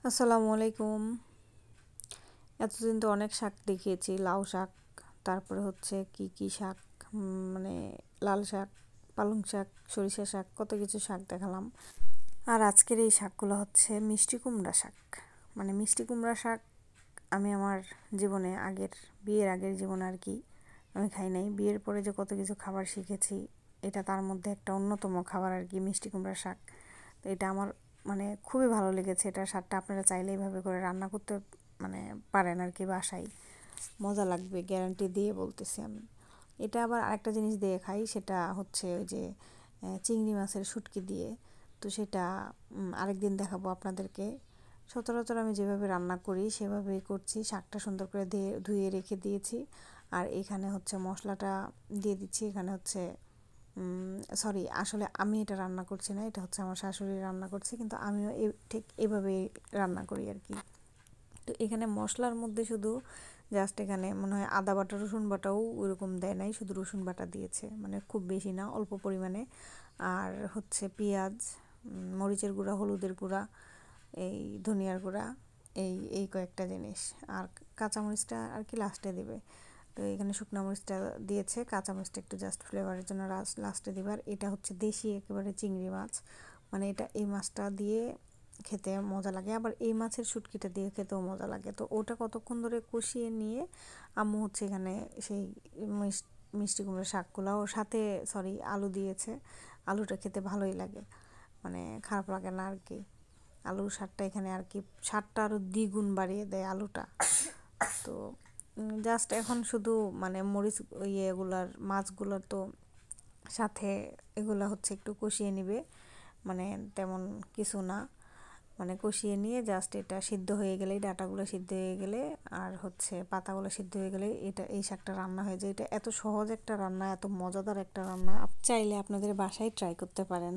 আসসালামু আলাইকুম। এতদিন তো অনেক শাক দেখিয়েছি, লাউ শাক, তারপরে হচ্ছে কি শাক, মানে লাল শাক, পালং শাক, সরিষা শাক, কত কিছু শাক দেখালাম। আর আজকের এই শাকগুলো হচ্ছে মিষ্টি কুমড়া শাক। মানে মিষ্টি কুমড়া শাক আমি আমার জীবনে বিয়ের আগের জীবনে আর কি আমি খাই নাই। বিয়ের পরে যে কত কিছু খাবার শিখেছি, এটা তার মধ্যে একটা অন্যতম খাবার আর কি, মিষ্টি কুমড়া শাক। তো এটা আমার মানে খুবই ভালো লেগেছে। এটা শাকটা আপনারা চাইলে এইভাবে করে রান্না করতে মানে পারেন আর কি, বাসায় মজা লাগবে, গ্যারান্টি দিয়ে বলতেছি আমি। এটা আবার আরেকটা জিনিস দিয়ে খাই, সেটা হচ্ছে ওই যে চিংড়ি মাছের শুটকি দিয়ে। তো সেটা আরেকদিন দেখাবো আপনাদেরকে। সচরাচর আমি যেভাবে রান্না করি সেভাবেই করছি। শাকটা সুন্দর করে ধুয়ে রেখে দিয়েছি। আর এখানে হচ্ছে মশলাটা দিয়ে দিচ্ছি। এখানে হচ্ছে সরি, আসলে আমি এটা রান্না করছি না, এটা হচ্ছে আমার শাশুড়ি রান্না করছে, কিন্তু আমিও ঠিক এভাবেই রান্না করি আর কি। তো এখানে মশলার মধ্যে শুধু জাস্ট এখানে মনে হয় আদা বাটা রসুন বাটাও ওইরকম দেয় নাই, শুধু রসুন বাটা দিয়েছে, মানে খুব বেশি না, অল্প পরিমাণে। আর হচ্ছে পেঁয়াজ, মরিচের গুঁড়া, হলুদের গুঁড়া, এই ধনিয়ার গুঁড়া, এই কয়েকটা জিনিস। আর কাঁচামরিচটা আর কি লাস্টে দেবে। তো এখানে শুকনো মরিচটা দিয়েছে, কাঁচামরিচটা একটু জাস্ট ফ্লেভারের জন্য লাস্টে দেবে। আর এটা হচ্ছে দেশি একেবারে চিংড়ি মাছ, মানে এটা এই মাছটা দিয়ে খেতে মজা লাগে, আবার এই মাছের শুটকিটা দিয়ে খেতেও মজা লাগে। তো ওটা কতক্ষণ ধরে কষিয়ে নিয়ে আম্মু হচ্ছে এখানে সেই মিষ্টি কুমড়োর শাকগুলাও সাথে, সরি, আলু দিয়েছে। আলুটা খেতে ভালোই লাগে, মানে খারাপ লাগে না আর কি। আলুর স্বাদটা এখানে আর কি, স্বাদটা আরও দ্বিগুণ বাড়িয়ে দেয় আলুটা। তো জাস্ট এখন শুধু মানে মরিচ এগুলার মাছগুলোর তো সাথে এগুলা হচ্ছে একটু কষিয়ে নিবে, মানে তেমন কিছু না, মানে কষিয়ে নিয়ে জাস্ট এটা সিদ্ধ হয়ে গেলেই, ডাঁটাগুলো সিদ্ধ হয়ে গেলে আর হচ্ছে পাতাগুলো সিদ্ধ হয়ে গেলে এই শাকটা রান্না হয়ে যায়। এটা এত সহজ একটা রান্না, এত মজাদার একটা রান্না, চাইলে আপনাদের বাসায় ট্রাই করতে পারেন।